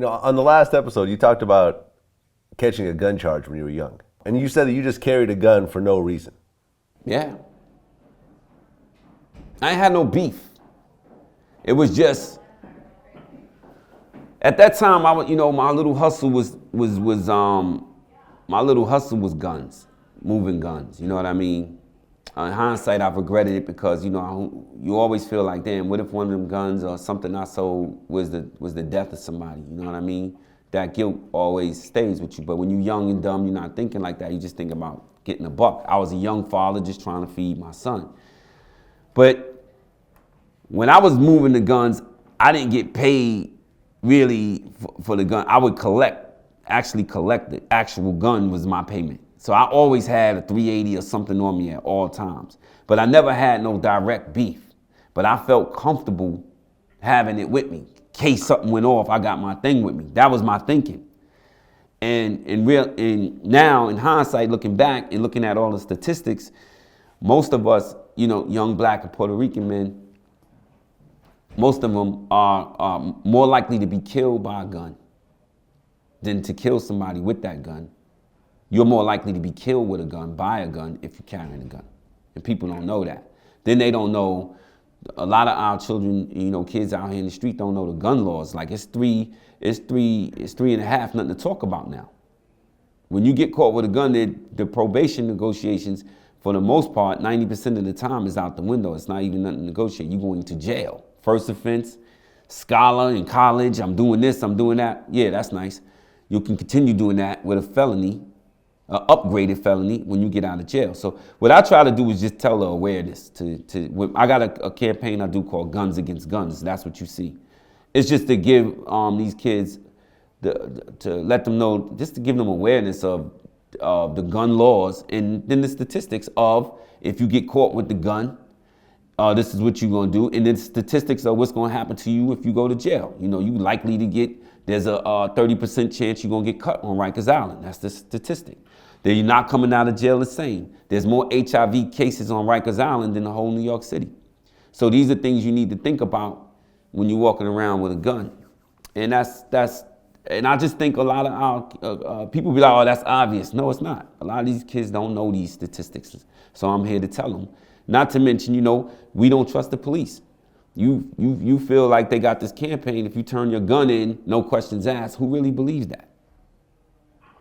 On the last episode, you talked about catching a gun charge when you were young. And you said that you just carried a gun for no reason. Yeah. I ain't had no beef. It was just, at that time, my little hustle was guns, moving guns. You know what I mean? In hindsight, I've regretted it because you always feel like, damn, what if one of them guns or something I sold was the death of somebody? You know what I mean? That guilt always stays with you. But when you're young and dumb, you're not thinking like that. You just think about getting a buck. I was a young father just trying to feed my son. But when I was moving the guns, I didn't get paid really for the gun. I would actually collect the actual gun was my payment. So I always had a 380 or something on me at all times. But I never had no direct beef. But I felt comfortable having it with me. In case something went off, I got my thing with me. That was my thinking. And now, in hindsight, looking back and looking at all the statistics, most of us, young black and Puerto Rican men, most of them are more likely to be killed by a gun than to kill somebody with that gun. You're more likely to be killed with a gun, by a gun, if you're carrying a gun. And people don't know that. Then they don't know, a lot of our children, kids out here in the street don't know the gun laws. Like it's three and a half, nothing to talk about now. When you get caught with a gun, the probation negotiations, for the most part, 90% of the time is out the window. It's not even nothing to negotiate. You're going to jail. First offense, scholar in college, I'm doing this, I'm doing that. Yeah, that's nice. You can continue doing that with a felony, an upgraded felony when you get out of jail. So what I try to do is just tell the awareness I got a campaign I do called Guns Against Guns. That's what you see. It's just to give these kids, to let them know, just to give them awareness of the gun laws and then the statistics of if you get caught with the gun, this is what you're gonna do. And then statistics of what's gonna happen to you if you go to jail. You likely to there's a 30% chance you're gonna get cut on Rikers Island. That's the statistic. That you're not coming out of jail the same. There's more HIV cases on Rikers Island than the whole New York City. So these are things you need to think about when you're walking around with a gun. And and I just think a lot of our people be like, oh, that's obvious. No, it's not. A lot of these kids don't know these statistics. So I'm here to tell them. Not to mention, we don't trust the police. You feel like they got this campaign. If you turn your gun in, no questions asked, who really believes that?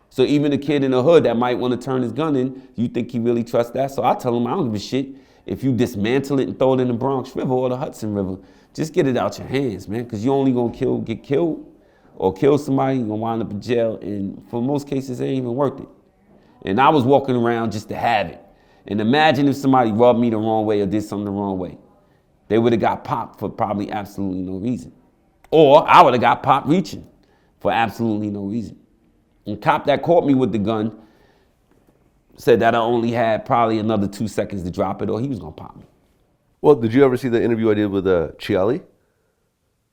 So even a kid in the hood that might want to turn his gun in, you think he really trusts that? So I tell him, I don't give a shit if you dismantle it and throw it in the Bronx River or the Hudson River. Just get it out your hands, man, because you're only going to get killed or kill somebody, you're going to wind up in jail. And for most cases, it ain't even worth it. And I was walking around just to have it. And imagine if somebody rubbed me the wrong way or did something the wrong way. They would have got popped for probably absolutely no reason. Or I would have got popped reaching for absolutely no reason. And cop that caught me with the gun said that I only had probably another 2 seconds to drop it or he was going to pop me. Well, did you ever see the interview I did with Chiali?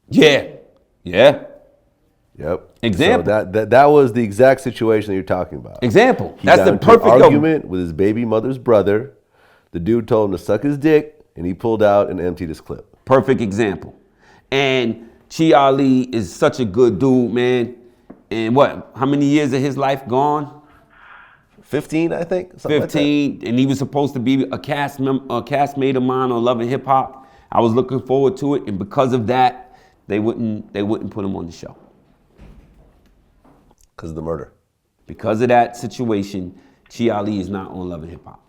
Yeah. Yep. Example. So that was the exact situation that you're talking about. Example. He That's got the into perfect an argument with his baby mother's brother. The dude told him to suck his dick, and he pulled out and emptied his clip. Perfect example. And Chiali is such a good dude, man. And how many years of his life gone? 15, I think. 15, like that. And he was supposed to be a castmate of mine on Love and Hip Hop. I was looking forward to it, and because of that, they wouldn't put him on the show. Because of the murder. Because of that situation, Chiali is not on Love and Hip Hop.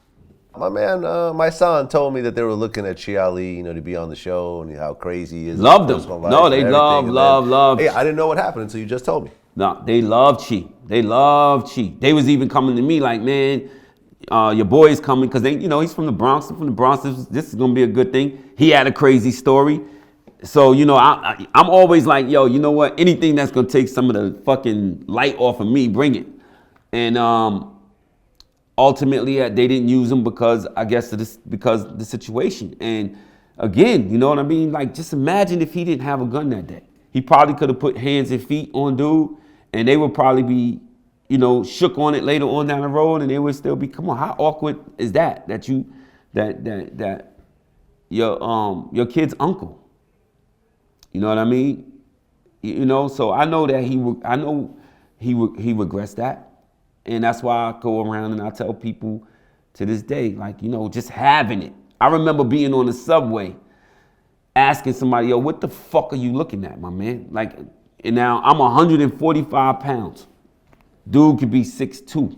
My man, my son told me that they were looking at Chiali, to be on the show and how crazy he is. Loved him. No, they love. Hey, I didn't know what happened until you just told me. No, they love Chi. They was even coming to me like, man, your boy is coming because he's from the Bronx. This is gonna be a good thing. He had a crazy story. So, I'm always like, yo, you know what? Anything that's gonna take some of the fucking light off of me, bring it. And ultimately, they didn't use him because because of the situation. And again, you know what I mean? Like, just imagine if he didn't have a gun that day. He probably could have put hands and feet on dude, and they would probably be, shook on it later on down the road, and they would still be. Come on, how awkward is that? That your kid's uncle. You know what I mean? You know, so I know that he regrets that. And that's why I go around and I tell people to this day, like, you know, just having it. I remember being on the subway asking somebody, yo, what the fuck are you looking at, my man? Like, and now I'm 145 pounds. Dude could be 6'2",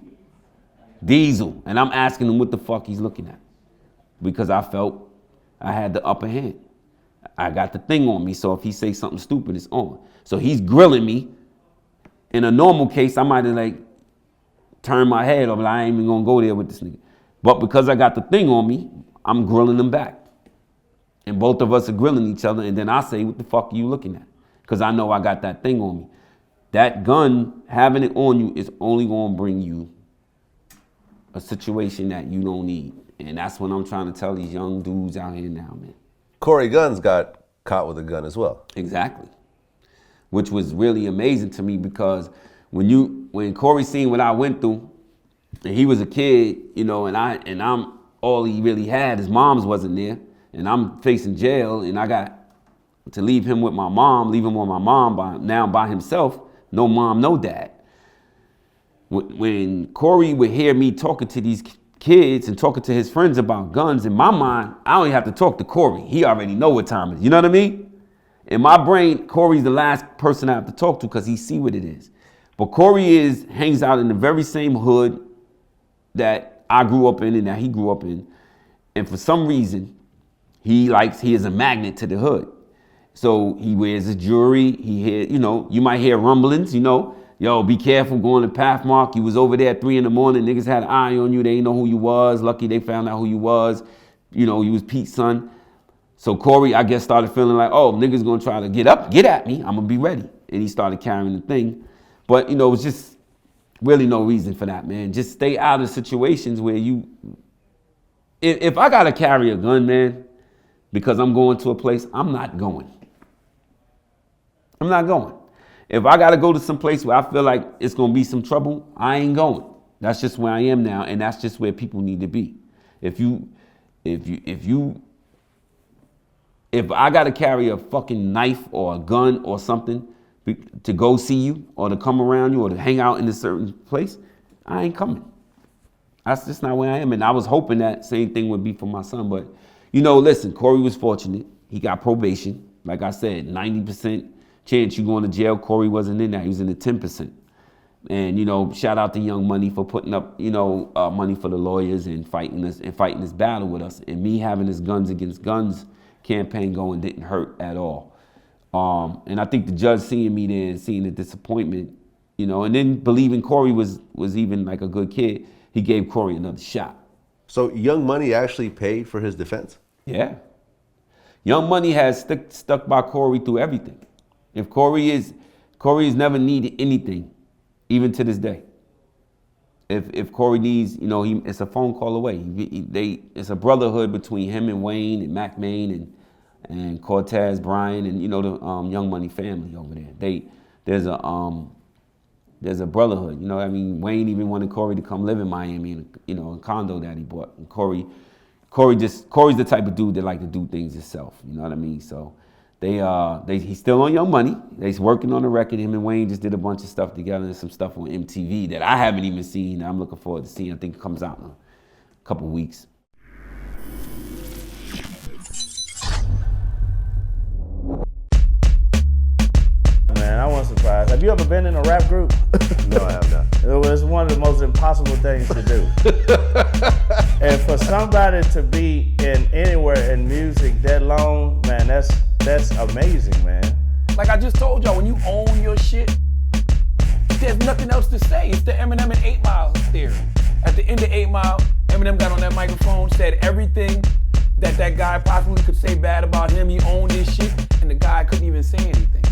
diesel. And I'm asking him what the fuck he's looking at. Because I felt I had the upper hand. I got the thing on me, so if he say something stupid, it's on. So he's grilling me. In a normal case, I might have like turned my head over, like, I ain't even gonna go there with this nigga. But because I got the thing on me, I'm grilling him back. And both of us are grilling each other, and then I say, what the fuck are you looking at? Because I know I got that thing on me. That gun, having it on you, is only gonna bring you a situation that you don't need. And that's what I'm trying to tell these young dudes out here now, man. Corey Gunz got caught with a gun as well. Exactly. Which was really amazing to me, because when Corey seen what I went through, and he was a kid, you know, and I'm all he really had, his mom's wasn't there, and I'm facing jail, and I got to leave him with my mom, leave him with my mom by himself, no mom, no dad. When Corey would hear me talking to these kids and talking to his friends about guns, in my mind, I don't even have to talk to Corey. He already know what time it is. You know what I mean? In my brain, Corey's the last person I have to talk to because he see what it is. But Corey hangs out in the very same hood that I grew up in and that he grew up in. And for some reason, he is a magnet to the hood. So he wears his jewelry. You know, you might hear rumblings, you know, yo, be careful going to Pathmark. You was over there at 3 a.m. Niggas had an eye on you. They didn't know who you was. Lucky they found out who you was. You know, you was Pete's son. So Corey, I guess, started feeling like, oh, niggas gonna try to get at me. I'm gonna be ready. And he started carrying the thing. But, you know, it was just really no reason for that, man. Just stay out of situations where if I gotta carry a gun, man, because I'm going to a place, I'm not going. I'm not going. If I gotta go to some place where I feel like it's gonna be some trouble, I ain't going. That's just where I am now, and that's just where people need to be. If I gotta carry a fucking knife or a gun or something to go see you or to come around you or to hang out in a certain place, I ain't coming. That's just not where I am. And I was hoping that same thing would be for my son. But, you know, listen, Corey was fortunate. He got probation. Like I said, 90% chance you going to jail. Corey wasn't in that. He was in the 10%. And, you know, shout out to Young Money for putting up, you know, money for the lawyers and fighting this battle with us. And me having this Guns Against Guns campaign going didn't hurt at all. And I think the judge seeing me there and seeing the disappointment, you know, and then believing Corey was even like a good kid, he gave Corey another shot. So Young Money actually paid for his defense? Yeah. Young Money has stuck by Corey through everything. If Corey has never needed anything, even to this day. If Corey needs, you know, it's a phone call away. It's a brotherhood between him and Wayne and Mac Main and Cortez, Brian, and, you know, the Young Money family over there. There's a brotherhood. You know what I mean? Wayne even wanted Corey to come live in Miami in, you know, a condo that he bought. And Corey's the type of dude that like to do things himself. You know what I mean? So he's still on Young Money. He's working on the record. Him and Wayne just did a bunch of stuff together and some stuff on MTV that I haven't even seen. I'm looking forward to seeing. I think it comes out in a couple weeks. Man, I wasn't surprised. Have you ever been in a rap group? No, I have not. It was one of the most impossible things to do. And for somebody to be in anywhere in music that long, man, that's amazing, man. Like I just told y'all, when you own your shit, there's nothing else to say. It's the Eminem and 8 Mile theory. At the end of 8 Mile, Eminem got on that microphone, said everything that guy possibly could say bad about him. He owned his shit, and the guy couldn't even say anything.